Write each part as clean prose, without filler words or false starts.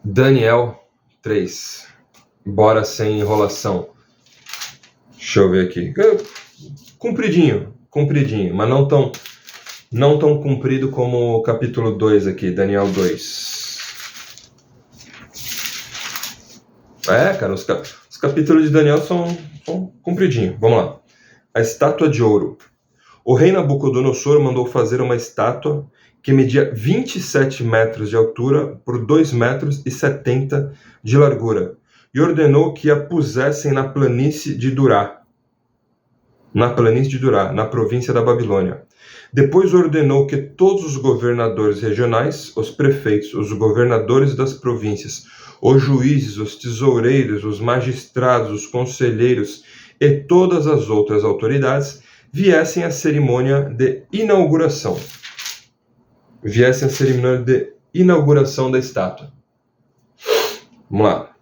Daniel 3. Bora sem enrolação. Deixa eu ver aqui. Compridinho, mas não tão comprido como o capítulo 2 aqui, Daniel 2. Cara, os capítulos de Daniel são compridinhos. Vamos lá. A estátua de ouro. O rei Nabucodonosor mandou fazer uma estátua que media 27 metros de altura por 2,70 metros de largura, e ordenou que a pusessem na planície de Durá, na província da Babilônia. Depois ordenou que todos os governadores regionais, os prefeitos, os governadores das províncias, os juízes, os tesoureiros, os magistrados, os conselheiros e todas as outras autoridades viessem à cerimônia de inauguração. Da estátua. Vamos lá.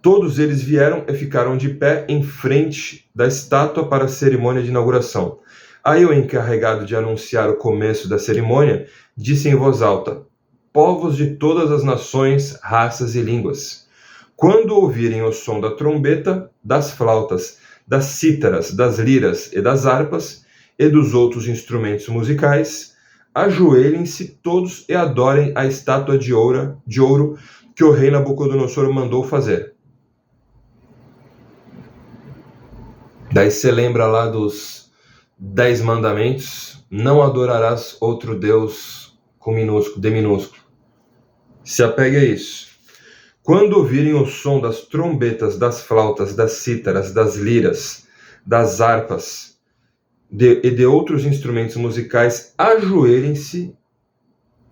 Todos eles vieram e ficaram de pé em frente da estátua para a cerimônia de inauguração. Aí o encarregado de anunciar o começo da cerimônia disse em voz alta: povos de todas as nações, raças e línguas, quando ouvirem o som da trombeta, das flautas, das cítaras, das liras e das harpas e dos outros instrumentos musicais, ajoelhem-se todos e adorem a estátua de ouro que o rei Nabucodonosor mandou fazer. Daí você lembra lá dos 10 mandamentos: não adorarás outro Deus com minúsculo, de minúsculo. Se apegue a isso. Quando ouvirem o som das trombetas, das flautas, das cítaras, das liras, das harpas e de outros instrumentos musicais, ajoelhem-se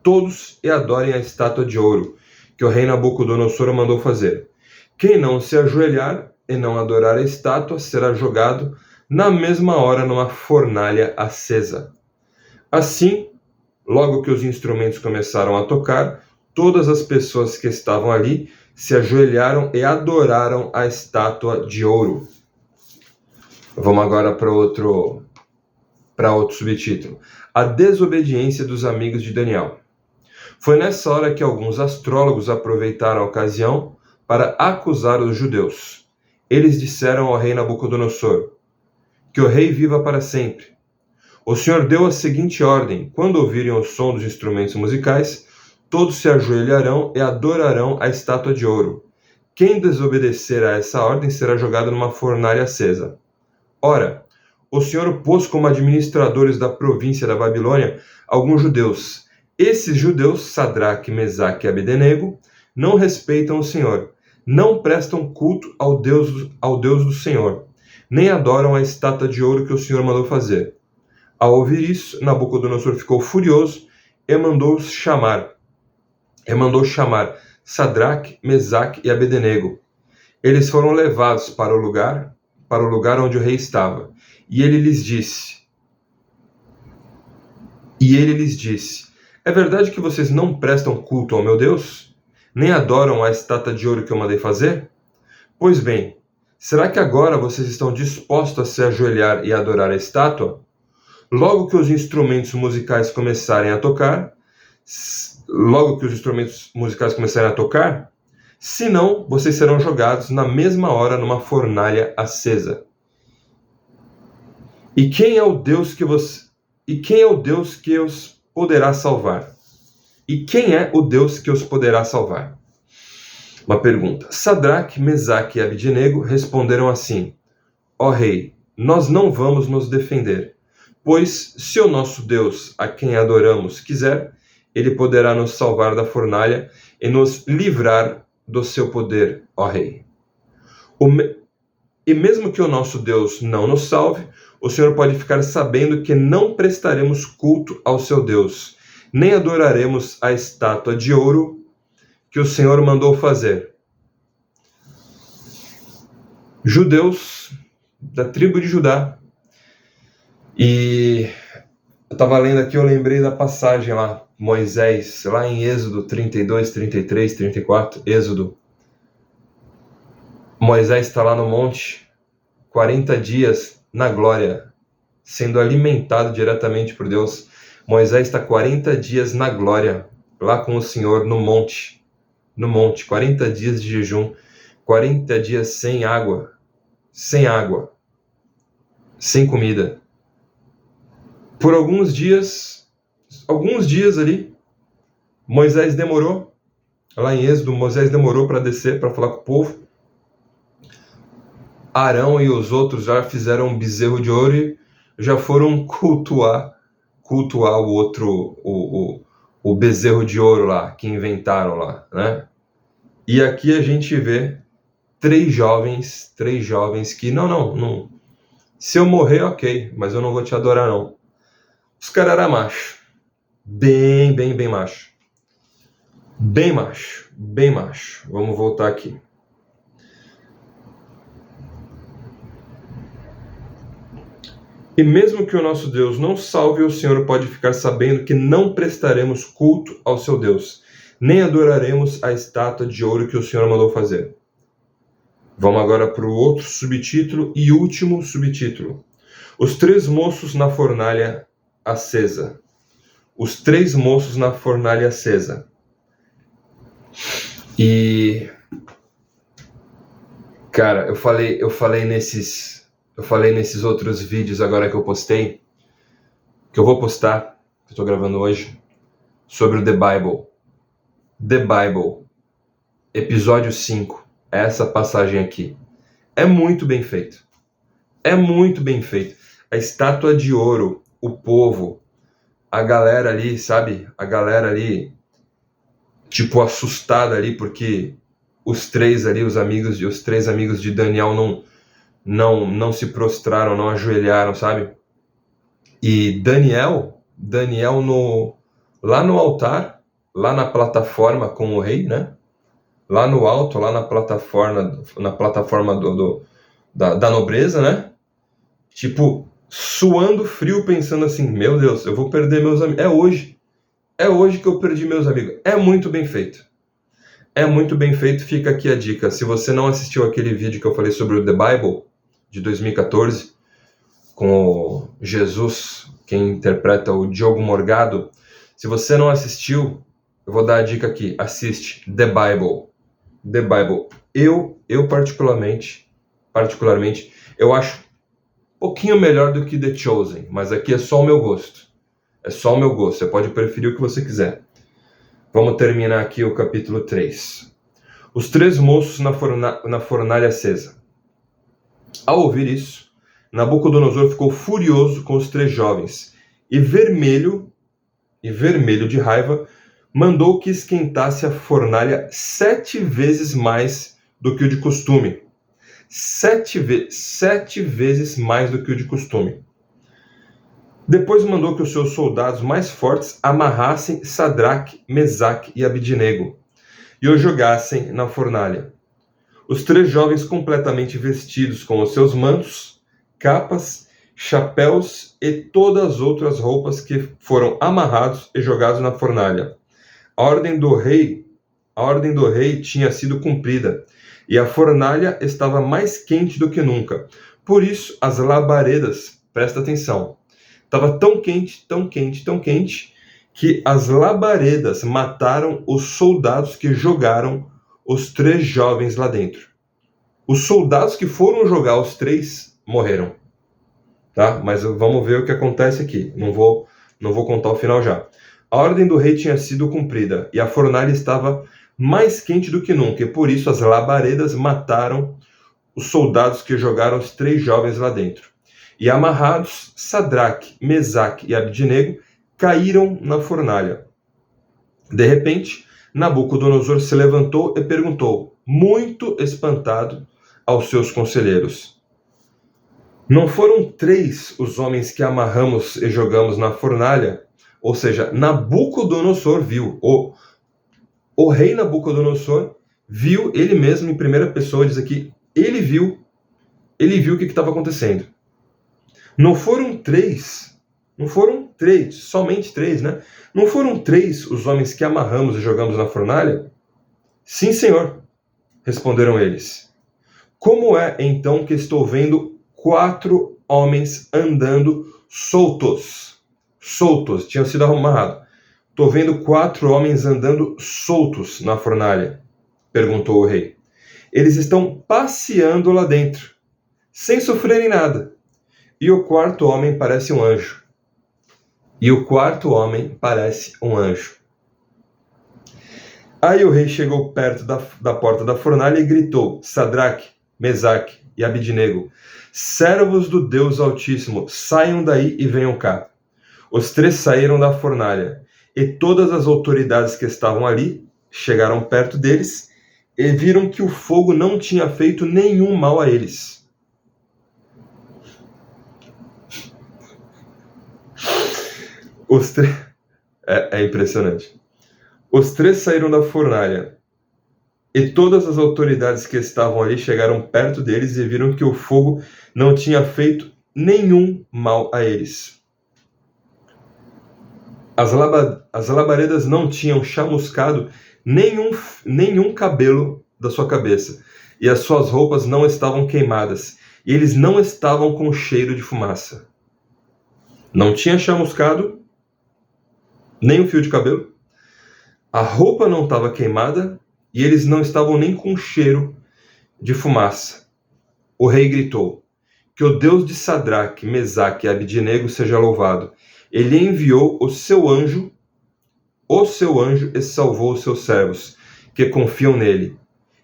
todos e adorem a estátua de ouro que o rei Nabucodonosor mandou fazer. Quem não se ajoelhar e não adorar a estátua será jogado na mesma hora numa fornalha acesa. Assim, logo que os instrumentos começaram a tocar, todas as pessoas que estavam ali se ajoelharam e adoraram a estátua de ouro. Vamos agora para outro subtítulo: a desobediência dos amigos de Daniel. Foi nessa hora que alguns astrólogos aproveitaram a ocasião para acusar os judeus. Eles disseram ao rei Nabucodonosor: que o rei viva para sempre. O Senhor deu a seguinte ordem: quando ouvirem o som dos instrumentos musicais, todos se ajoelharão e adorarão a estátua de ouro. Quem desobedecer a essa ordem será jogado numa fornalha acesa. Ora, o Senhor pôs como administradores da província da Babilônia alguns judeus. Esses judeus, Sadraque, Mesaque e Abdenego, não respeitam o Senhor, não prestam culto ao Deus do Senhor, nem adoram a estátua de ouro que o Senhor mandou fazer. Ao ouvir isso, Nabucodonosor ficou furioso e mandou chamar Sadraque, Mesaque e Abdenego. Eles foram levados para o lugar onde o rei estava. E ele lhes disse: é verdade que vocês não prestam culto ao meu Deus? Nem adoram a estátua de ouro que eu mandei fazer? Pois bem, será que agora vocês estão dispostos a se ajoelhar e adorar a estátua? Logo que os instrumentos musicais começarem a tocar, senão vocês serão jogados na mesma hora numa fornalha acesa. E quem é o Deus que os poderá salvar? Uma pergunta. Sadraque, Mesaque e Abdenego responderam assim: ó rei, nós não vamos nos defender, pois se o nosso Deus, a quem adoramos, quiser, ele poderá nos salvar da fornalha e nos livrar do seu poder, ó rei. E mesmo que o nosso Deus não nos salve, o Senhor pode ficar sabendo que não prestaremos culto ao seu Deus, nem adoraremos a estátua de ouro que o Senhor mandou fazer. Judeus da tribo de Judá. E eu estava lendo aqui, eu lembrei da passagem lá, Moisés, lá em Êxodo 32, 33, 34, Êxodo. Moisés está lá no monte, 40 dias na glória, sendo alimentado diretamente por Deus. Moisés está 40 dias na glória, lá com o Senhor no monte no monte, 40 dias de jejum, 40 dias sem água, sem comida. Por alguns dias ali, Moisés demorou, lá em Êxodo, Moisés demorou para descer, para falar com o povo. Arão e os outros já fizeram um bezerro de ouro e já foram cultuar o bezerro de ouro lá, que inventaram lá, né? E aqui a gente vê três jovens que, não, se eu morrer, ok, mas eu não vou te adorar, não. Os caras eram macho, bem macho. Bem macho. Vamos voltar aqui. E mesmo que o nosso Deus não salve, o Senhor pode ficar sabendo que não prestaremos culto ao seu Deus, nem adoraremos a estátua de ouro que o Senhor mandou fazer. Vamos agora para o outro subtítulo e último subtítulo. Os três moços na fornalha acesa. Os três moços na fornalha acesa. E, cara, eu falei nesses outros vídeos agora que eu postei, que eu vou postar, que eu tô gravando hoje, sobre o The Bible. The Bible, episódio 5, essa passagem aqui. É muito bem feito. A estátua de ouro, o povo, a galera ali, sabe? A galera ali, tipo, assustada ali, porque os três amigos de Daniel não se prostraram, não ajoelharam, sabe? E Daniel lá no altar, lá na plataforma com o rei, né? Lá no alto, lá na plataforma da nobreza, né? Tipo, suando frio, pensando assim, meu Deus, eu vou perder meus amigos. É hoje que eu perdi meus amigos. É muito bem feito. Fica aqui a dica. Se você não assistiu aquele vídeo que eu falei sobre o The Bible, de 2014, com o Jesus, quem interpreta o Diogo Morgado. Se você não assistiu, eu vou dar a dica aqui. Assiste The Bible. The Bible. Eu particularmente, eu acho um pouquinho melhor do que The Chosen, mas aqui é só o meu gosto. Você pode preferir o que você quiser. Vamos terminar aqui o capítulo 3. Os três moços na fornalha acesa. Ao ouvir isso, Nabucodonosor ficou furioso com os três jovens e vermelho de raiva, mandou que esquentasse a fornalha 7 vezes mais do que o de costume. 7 vezes mais do que o de costume. Depois mandou que os seus soldados mais fortes amarrassem Sadraque, Mesaque e Abidnego e os jogassem na fornalha. Os três jovens, completamente vestidos com os seus mantos, capas, chapéus e todas as outras roupas que foram amarrados e jogados na fornalha. A ordem do rei tinha sido cumprida, e a fornalha estava mais quente do que nunca. Por isso, as labaredas, presta atenção, estava tão quente, que as labaredas mataram os soldados que jogaram os três jovens lá dentro. Os soldados que foram jogar os três morreram. Tá? Mas vamos ver o que acontece aqui. Não vou contar o final já. A ordem do rei tinha sido cumprida, e a fornalha estava mais quente do que nunca, e por isso as labaredas mataram os soldados que jogaram os três jovens lá dentro. E amarrados, Sadraque, Mesaque e Abidnego caíram na fornalha. De repente, Nabucodonosor se levantou e perguntou, muito espantado, aos seus conselheiros: não foram 3 os homens que amarramos e jogamos na fornalha? Ou seja, Nabucodonosor viu, o rei Nabucodonosor viu, ele mesmo em primeira pessoa, diz aqui, ele viu o que estava acontecendo. Não foram 3, somente 3, né? Não foram 3 os homens que amarramos e jogamos na fornalha? Sim, senhor, responderam eles. Como é, então, que estou vendo 4 homens andando soltos? Tinham sido amarrados. Estou vendo 4 homens andando soltos na fornalha. perguntou o rei. Eles estão passeando lá dentro, sem sofrerem nada. E o quarto homem parece um anjo. Aí o rei chegou perto da porta da fornalha e gritou: Sadraque, Mesaque e Abidnego, servos do Deus Altíssimo, saiam daí e venham cá. Os três saíram da fornalha, e todas as autoridades que estavam ali chegaram perto deles e viram que o fogo não tinha feito nenhum mal a eles. É impressionante. Os três saíram da fornalha, e todas as autoridades que estavam ali chegaram perto deles e viram que o fogo não tinha feito nenhum mal a eles. As labaredas não tinham chamuscado nenhum cabelo da sua cabeça, e as suas roupas não estavam queimadas, e eles não estavam com cheiro de fumaça. Não tinha chamuscado nem um fio de cabelo, a roupa não estava queimada, e eles não estavam nem com cheiro de fumaça. O rei gritou: que o Deus de Sadraque, Mesaque e Abidnego seja louvado. Ele enviou o seu anjo e salvou os seus servos, que confiam nele.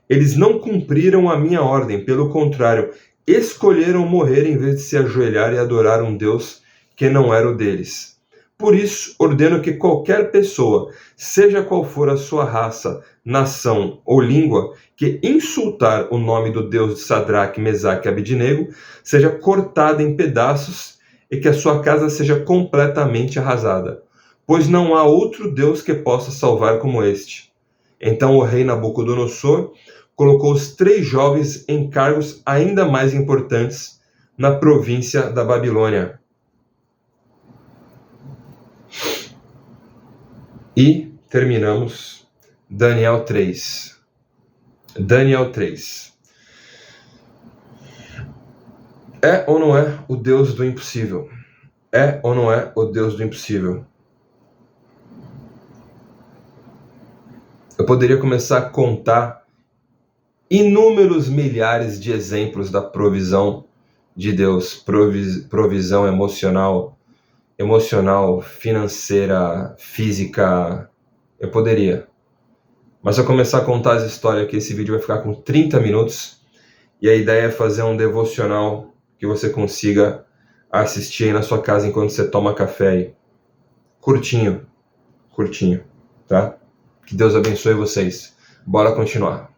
Eles não cumpriram a minha ordem, pelo contrário, escolheram morrer em vez de se ajoelhar e adorar um Deus que não era o deles. Por isso, ordeno que qualquer pessoa, seja qual for a sua raça, nação ou língua, que insultar o nome do Deus de Sadraque, Mesaque e Abidnego, seja cortada em pedaços e que a sua casa seja completamente arrasada, pois não há outro Deus que possa salvar como este. Então o rei Nabucodonosor colocou os três jovens em cargos ainda mais importantes na província da Babilônia. E terminamos Daniel 3. Daniel 3. É ou não é o Deus do impossível? É ou não é o Deus do impossível? Eu poderia começar a contar inúmeros milhares de exemplos da provisão de Deus, provisão emocional, financeira, física. Eu poderia. Mas se eu começar a contar as histórias aqui, esse vídeo vai ficar com 30 minutos. E a ideia é fazer um devocional que você consiga assistir aí na sua casa enquanto você toma café aí. Curtinho, tá? Que Deus abençoe vocês. Bora continuar.